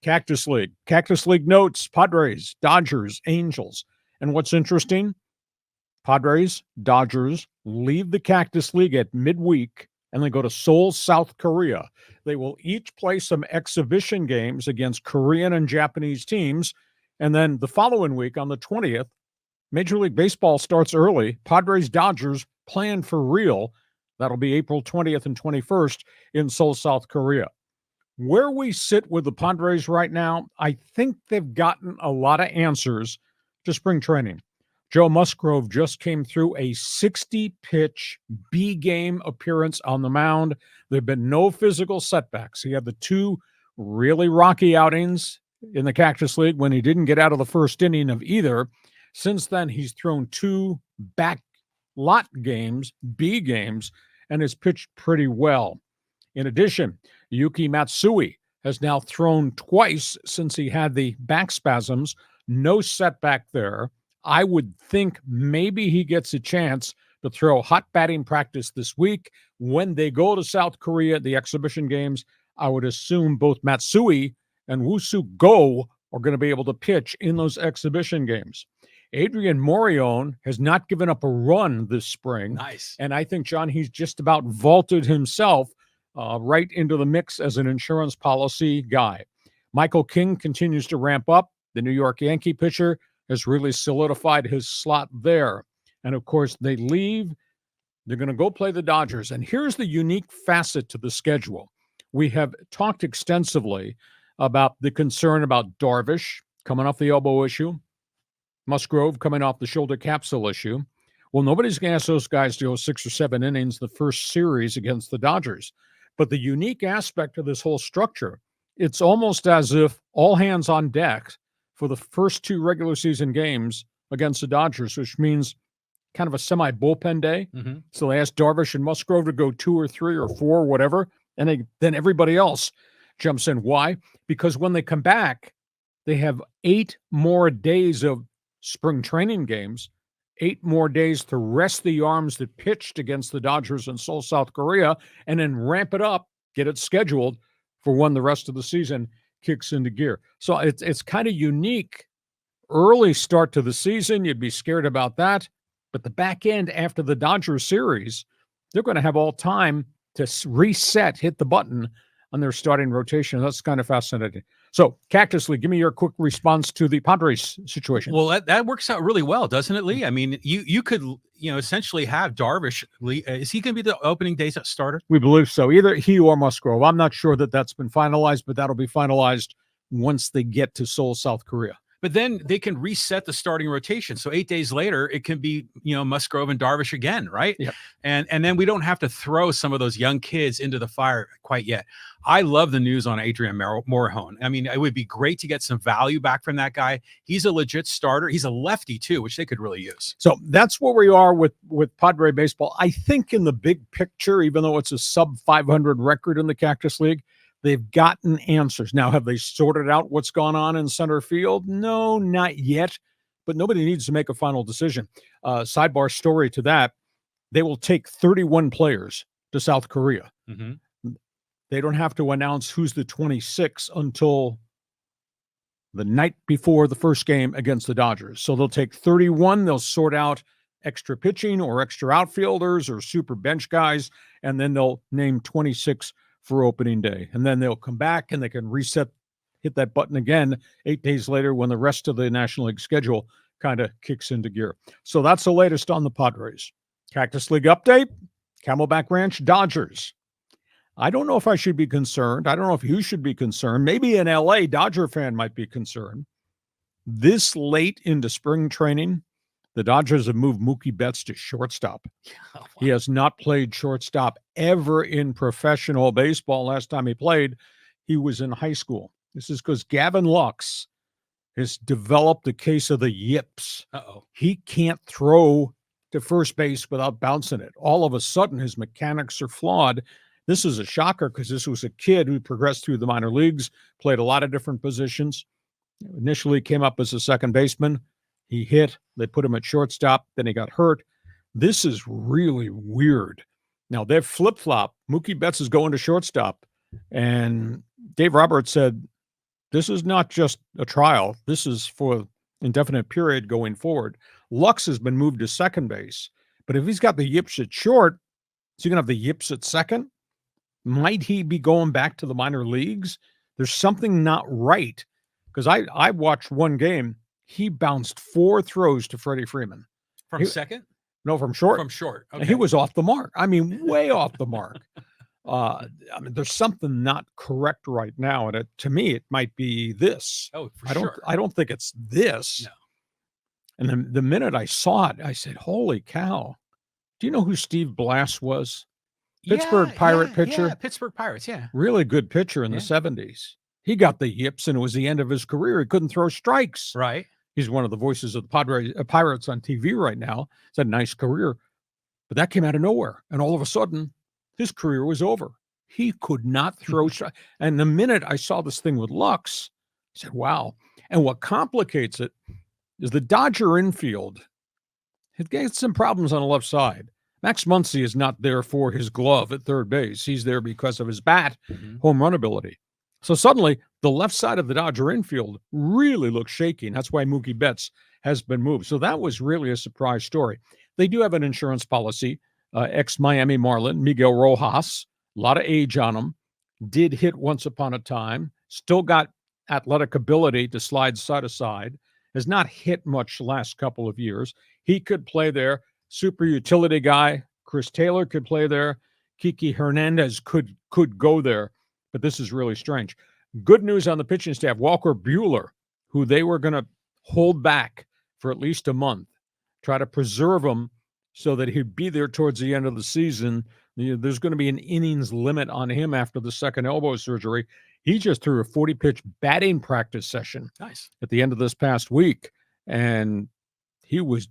Cactus League. Cactus League Notes, Padres, Dodgers, Angels. And what's interesting, Padres, Dodgers leave the Cactus League at midweek and they go to Seoul, South Korea. They will each play some exhibition games against Korean and Japanese teams. And then the following week on the 20th, Major League Baseball starts early. Padres, Dodgers playing for real. That'll be April 20th and 21st in Seoul, South Korea. Where we sit with the Padres right now, I think they've gotten a lot of answers to spring training. Joe Musgrove just came through a 60-pitch B-game appearance on the mound. There have been no physical setbacks. He had the two really rocky outings in the Cactus League when he didn't get out of the first inning of either. Since then, he's thrown two back lot games, B games, and has pitched pretty well. In addition, Yuki Matsui has now thrown twice since he had the back spasms. No setback there. I would think maybe he gets a chance to throw hot batting practice this week. When they go to South Korea, the exhibition games, I would assume both Matsui and Woo-Suk Go are going to be able to pitch in those exhibition games. Adrian Morion has not given up a run this spring. Nice. And I think, John, he's just about vaulted himself right into the mix as an insurance policy guy. Michael King continues to ramp up. The New York Yankee pitcher has really solidified his slot there. And, of course, they leave. They're going to go play the Dodgers. And here's the unique facet to the schedule. We have talked extensively about the concern about Darvish coming off the elbow issue, Musgrove coming off the shoulder capsule issue. Well, nobody's going to ask those guys to go 6 or 7 innings the first series against the Dodgers. But the unique aspect of this whole structure, it's almost as if all hands on deck for the first 2 regular season games against the Dodgers, which means kind of a semi-bullpen day. Mm-hmm. So they asked Darvish and Musgrove to go 2 or 3 or 4, whatever, and then everybody else jumps in. Why? Because when they come back, they have 8 more days of spring training games, 8 more days to rest the arms that pitched against the Dodgers in Seoul, South Korea, and then ramp it up, get it scheduled for when the rest of the season kicks into gear. So it's kind of unique. Early start to the season, you'd be scared about that. But the back end after the Dodgers series, they're going to have all time to reset, hit the button on their starting rotation. That's kind of fascinating. So, Cactus League, give me your quick response to the Padres situation. Well, that works out really well, doesn't it, Lee? I mean, you could, essentially have Darvish. Lee, is he going to be the opening day starter? We believe so. Either he or Musgrove. I'm not sure that that's been finalized, but that'll be finalized once they get to Seoul, South Korea. But then they can reset the starting rotation. So 8 days later, it can be, Musgrove and Darvish again, right? Yep. And then we don't have to throw some of those young kids into the fire quite yet. I love the news on Adrian Morejon. I mean, it would be great to get some value back from that guy. He's a legit starter. He's a lefty too, which they could really use. So that's where we are with Padre baseball. I think in the big picture, even though it's a sub 500 record in the Cactus League, they've gotten answers. Now, have they sorted out what's gone on in center field? No, not yet. But nobody needs to make a final decision. Sidebar story to that, they will take 31 players to South Korea. Mm-hmm. They don't have to announce who's the 26 until the night before the first game against the Dodgers. So they'll take 31. They'll sort out extra pitching or extra outfielders or super bench guys, and then they'll name 26 for opening day. And then they'll come back and they can hit that button again 8 days later when the rest of the National League schedule kind of kicks into gear. So that's the latest on the Padres. Cactus League update, Camelback Ranch Dodgers. I don't know if I should be concerned. I don't know if you should be concerned. Maybe an LA Dodger fan might be concerned. This late into spring training, the Dodgers have moved Mookie Betts to shortstop. Oh, wow. He has not played shortstop ever in professional baseball. Last time he played, he was in high school. This is because Gavin Lux has developed a case of the yips. Uh-oh. He can't throw to first base without bouncing it. All of a sudden, his mechanics are flawed. This is a shocker because this was a kid who progressed through the minor leagues, played a lot of different positions. Initially came up as a second baseman. He hit. They put him at shortstop. Then he got hurt. This is really weird. Now, they're flip-flop. Mookie Betts is going to shortstop. And Dave Roberts said, This is not just a trial. This is for indefinite period going forward. Lux has been moved to second base, but if he's got the yips at short, is he going to have the yips at second? Might he be going back to the minor leagues? There's something not right, because I watched one game. He bounced 4 throws to Freddie Freeman. From second? No, from short. From short. Okay. He was off the mark. I mean, way off the mark. I mean, there's something not correct right now, and to me, it might be this. Oh, for sure. I don't think it's this. No. And the minute I saw it, I said, "Holy cow!" Do you know who Steve Blass was? Pittsburgh Pirate pitcher. Yeah, Pittsburgh Pirates, yeah. Really good pitcher in the 70s. He got the yips, and it was the end of his career. He couldn't throw strikes. Right. He's one of the voices of the Pirates on TV right now. He's had a nice career. But that came out of nowhere. And all of a sudden, his career was over. He could not throw strikes. And the minute I saw this thing with Lux, I said, wow. And what complicates it is the Dodger infield. It gets some problems on the left side. Max Muncy is not there for his glove at third base. He's there because of his bat, home run ability. So suddenly, the left side of the Dodger infield really looks shaky, and that's why Mookie Betts has been moved. So that was really a surprise story. They do have an insurance policy. Ex-Miami Marlin, Miguel Rojas, a lot of age on him, did hit once upon a time, still got athletic ability to slide side to side, has not hit much the last couple of years. He could play there. Super utility guy, Chris Taylor could play there. Kiki Hernandez could go there, but this is really strange. Good news on the pitching staff. Walker Buehler, who they were going to hold back for at least a month, try to preserve him so that he'd be there towards the end of the season. There's going to be an innings limit on him after the second elbow surgery. He just threw a 40-pitch batting practice session at the end of this past week, and he was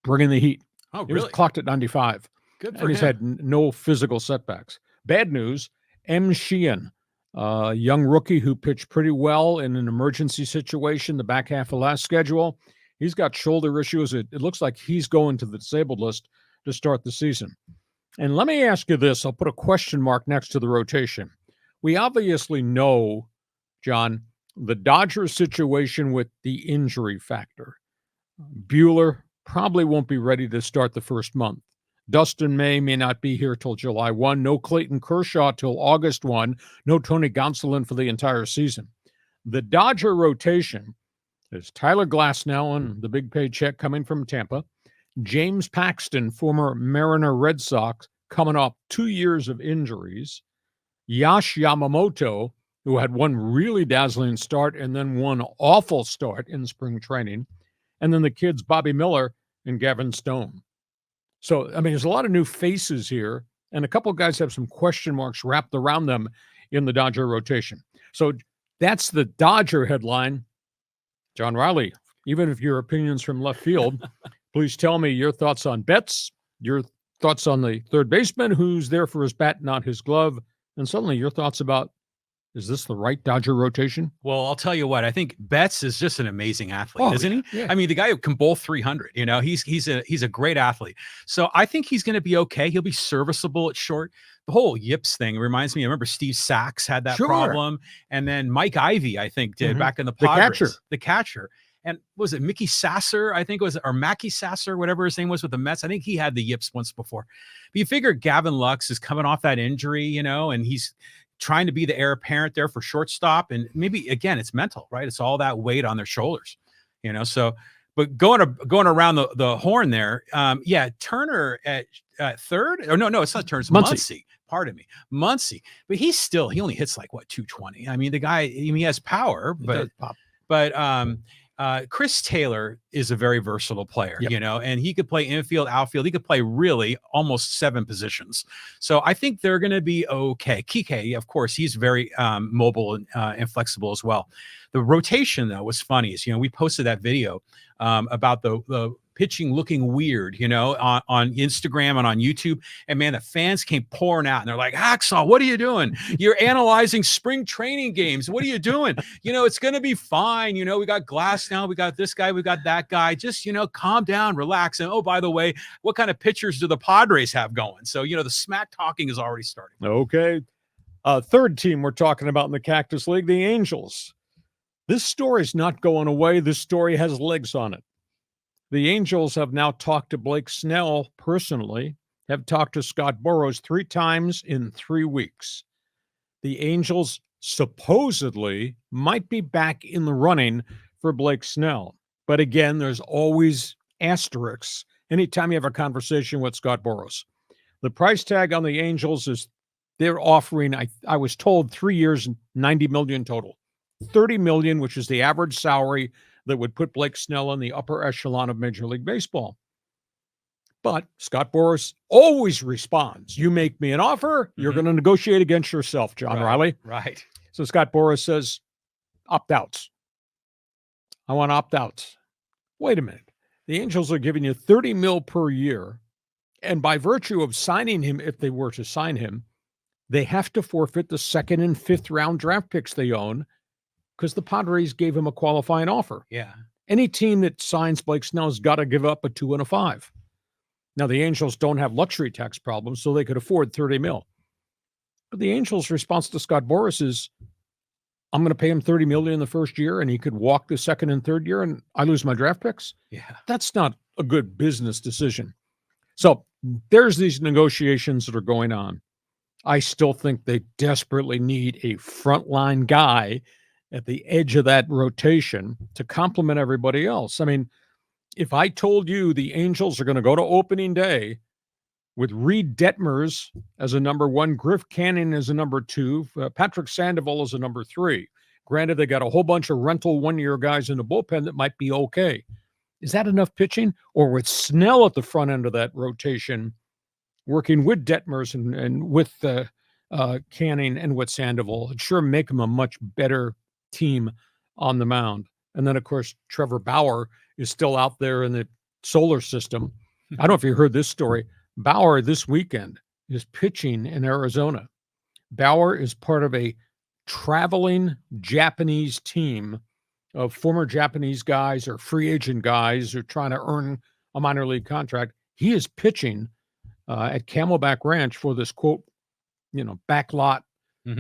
bringing the heat. Oh, He really? was clocked at 95. Good for And he's him. had no physical setbacks. Bad news, M. Sheehan, a young rookie who pitched pretty well in an emergency situation the back half of last schedule. He's got shoulder issues. It looks like he's going to the disabled list to start the season. And let me ask you this. I'll put a question mark next to the rotation. We obviously know, John, the Dodgers situation with the injury factor. Buehler probably won't be ready to start the first month. Dustin May not be here till July 1. No Clayton Kershaw till August 1. No Tony Gonsolin for the entire season. The Dodger rotation is Tyler Glasnow and the big paycheck coming from Tampa. James Paxton, former Mariner Red Sox, coming off 2 years of injuries. Yash Yamamoto, who had one really dazzling start and then one awful start in spring training. And then the kids, Bobby Miller and Gavin Stone. So, I mean, there's a lot of new faces here, and a couple of guys have some question marks wrapped around them in the Dodger rotation. So that's the Dodger headline. John Riley, even if your opinions from left field, please tell me your thoughts on Betts, your thoughts on the third baseman who's there for his bat, not his glove, and suddenly your thoughts about, is this the right Dodger rotation? Well, I'll tell you what, I think Betts is just an amazing athlete, isn't he? Yeah. I mean, the guy who can bowl 300, he's a great athlete. So I think he's going to be okay. He'll be serviceable at short. The whole yips thing reminds me, I remember Steve Sachs had that problem. And then Mike Ivey, I think, did back in the Padres. The catcher. And was it Mickey Sasser? I think it was, or Mackie Sasser, whatever his name was with the Mets. I think he had the yips once before. But you figure Gavin Lux is coming off that injury, and he's trying to be the heir apparent there for shortstop. And maybe, again, it's mental, right? It's all that weight on their shoulders, so, but going around the horn there. Turner at third, or no, it's not Turner, it's Muncy. Pardon me, Muncy. But he only hits like 220. I mean, the guy, he has power, but Chris Taylor is a very versatile player, and he could play infield, outfield. He could play really almost 7 positions. So I think they're going to be okay. Kike, of course, he's very mobile and flexible as well. The rotation, though, was funny. We posted that video about the pitching looking weird, on Instagram and on YouTube. And man, the fans came pouring out and they're like, Hacksaw, what are you doing? You're analyzing spring training games. What are you doing? It's going to be fine. We got Glass now. We got this guy. We got that guy. Just, calm down, relax. And oh, by the way, what kind of pitchers do the Padres have going? So, the smack talking is already starting. Okay. Third team we're talking about in the Cactus League, the Angels. This story's not going away. This story has legs on it. The Angels have now talked to Blake Snell personally, have talked to Scott Boras 3 times in 3 weeks. The Angels supposedly might be back in the running for Blake Snell. But again, there's always asterisks anytime you have a conversation with Scott Boras. The price tag on the Angels is they're offering, I was told, 3 years, $90 million total. $30 million, which is the average salary that would put Blake Snell in the upper echelon of Major League Baseball. But Scott Boras always responds, you make me an offer, you're going to negotiate against yourself, John Riley. Right. So Scott Boras says, opt-outs. I want opt-outs. Wait a minute. The Angels are giving you $30 million per year, and by virtue of signing him, if they were to sign him, they have to forfeit the 2nd and 5th round draft picks they own because the Padres gave him a qualifying offer. Yeah. Any team that signs Blake Snell's got to give up a 2 and a 5. Now, the Angels don't have luxury tax problems, so they could afford $30 million. But the Angels' response to Scott Boras is, I'm going to pay him $30 million in the first year, and he could walk the 2nd and 3rd year, and I lose my draft picks. Yeah. That's not a good business decision. So there's these negotiations that are going on. I still think they desperately need a frontline guy at the edge of that rotation to complement everybody else. I mean, if I told you the Angels are going to go to opening day with Reed Detmers as a number 1, Griff Canning as a number 2, Patrick Sandoval as a number 3. Granted, they got a whole bunch of rental 1-year guys in the bullpen that might be okay. Is that enough pitching? Or with Snell at the front end of that rotation, working with Detmers and with Canning and with Sandoval, it'd sure make them a much better team on the mound. And then, of course, Trevor Bauer is still out there in the solar system. I don't know if you heard this story. Bauer this weekend is pitching in Arizona. Bauer is part of a traveling Japanese team of former Japanese guys or free agent guys who are trying to earn a minor league contract. He is pitching at Camelback Ranch for this, quote, backlot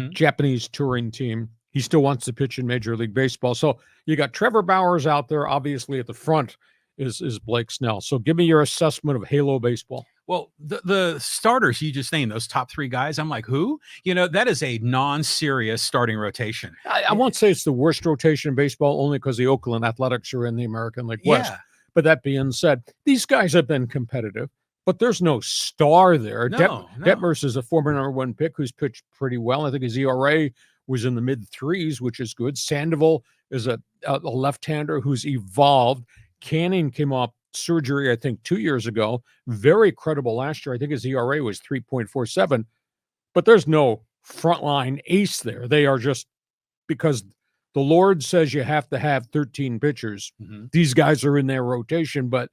Japanese touring team. He still wants to pitch in Major League Baseball. So you got Trevor Bauer's out there. Obviously, at the front is Blake Snell. So give me your assessment of Halo baseball. Well, the starters you just named, those top 3 guys, I'm like, who? That is a non-serious starting rotation. I won't say it's the worst rotation in baseball only because the Oakland Athletics are in the American League West. Yeah. But that being said, these guys have been competitive, but there's no star there. No. Detmers is a former number 1 pick who's pitched pretty well. I think his ERA was in the mid-3s, which is good. Sandoval is a left-hander who's evolved. Canning came off surgery, I think, 2 years ago. Very credible last year. I think his ERA was 3.47. But there's no frontline ace there. They are just, because the Lord says you have to have 13 pitchers. These guys are in their rotation, but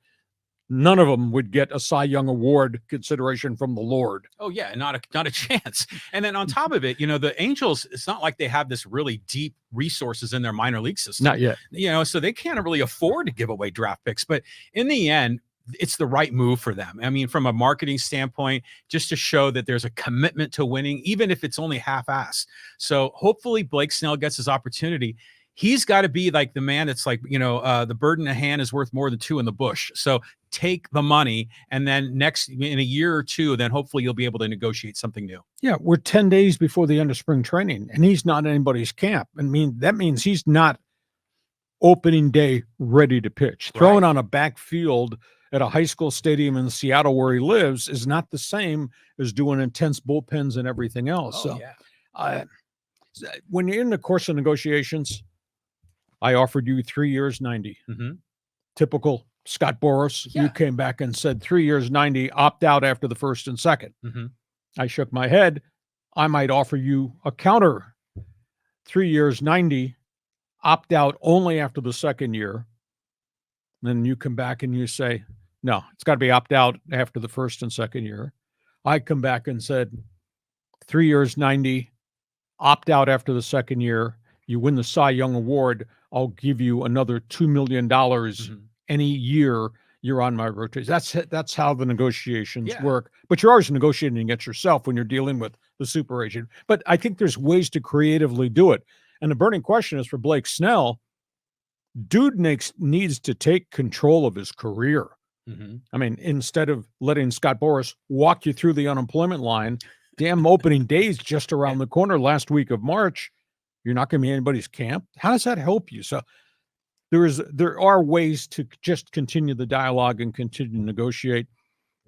none of them would get a Cy Young Award consideration from the Lord. Oh yeah, not a chance. And then on top of it, the Angels, it's not like they have this really deep resources in their minor league system. Not yet. So they can't really afford to give away draft picks. But in the end, it's the right move for them. I mean, from a marketing standpoint, just to show that there's a commitment to winning, even if it's only half-assed. So hopefully Blake Snell gets his opportunity. He's got to be like the man that's like, the bird in the hand is worth more than 2 in the bush. So take the money, and then in a year or 2, then hopefully you'll be able to negotiate something new. Yeah, we're 10 days before the end of spring training, and he's not in anybody's camp. That means he's not opening day ready to pitch. Throwing on a backfield at a high school stadium in Seattle where he lives is not the same as doing intense bullpens and everything else. When you're in the course of negotiations, I offered you 3 years, 90. Typical Scott Boras. Yeah. You came back and said 3 years, 90, opt out after the 1st and 2nd. I shook my head. I might offer you a counter 3 years, 90, opt out only after the 2nd year. Then you come back and you say, no, it's got to be opt out after the 1st and 2nd year. I come back and said 3 years, 90, opt out after the 2nd year. You win the Cy Young Award. I'll give you another $2 million any year you're on my rotation. That's how the negotiations work. But you're always negotiating against yourself when you're dealing with the super agent. But I think there's ways to creatively do it. And the burning question is for Blake Snell, Dude needs to take control of his career. Mm-hmm. I mean, instead of letting Scott Boras walk you through the unemployment line, damn opening days just around the corner last week of March, you're not going to be anybody's camp. How does that help you? So there are ways to just continue the dialogue and continue to negotiate.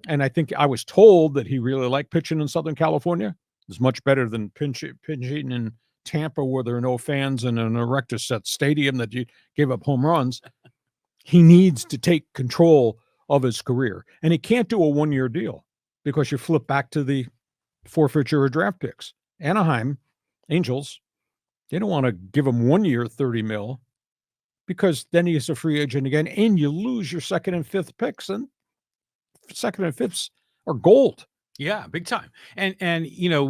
And I think I was told that he really liked pitching in Southern California. It's much better than pitching in Tampa, where there are no fans and an erector set stadium that you gave up home runs. He needs to take control of his career. And he can't do a one-year deal because you flip back to the forfeiture of draft picks. Anaheim, Angels, they don't want to give him 1 year, 30 mil, because then he's a free agent again, and you lose your second and fifth picks, and second and fifths are gold. Yeah, big time. And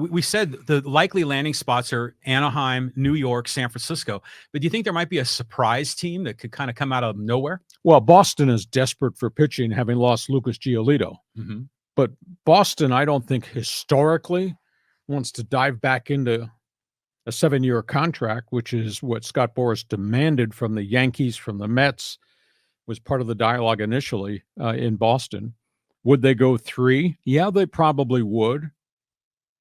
we said the likely landing spots are Anaheim, New York, San Francisco. But do you think there might be a surprise team that could kind of come out of nowhere? Well, Boston is desperate for pitching, having lost Lucas Giolito. Mm-hmm. But Boston, I don't think historically wants to dive back into a 7-year contract, which is what Scott Boras demanded from the Yankees, from the Mets, was part of the dialogue initially in Boston. Would they go 3? Yeah, they probably would.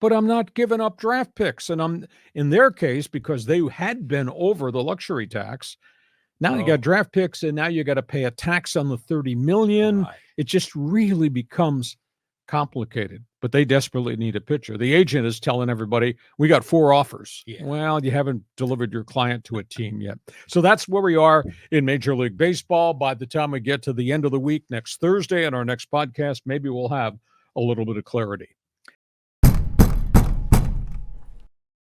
But I'm not giving up draft picks. And I'm in their case, because they had been over the luxury tax. Now you got draft picks, and now you got to pay a tax on the $30 million. Right. It just really becomes complicated. But they desperately need a pitcher. The agent is telling everybody, we got 4 offers. Yeah. Well, you haven't delivered your client to a team yet. So that's where we are in Major League Baseball. By the time we get to the end of the week next Thursday on our next podcast, maybe we'll have a little bit of clarity.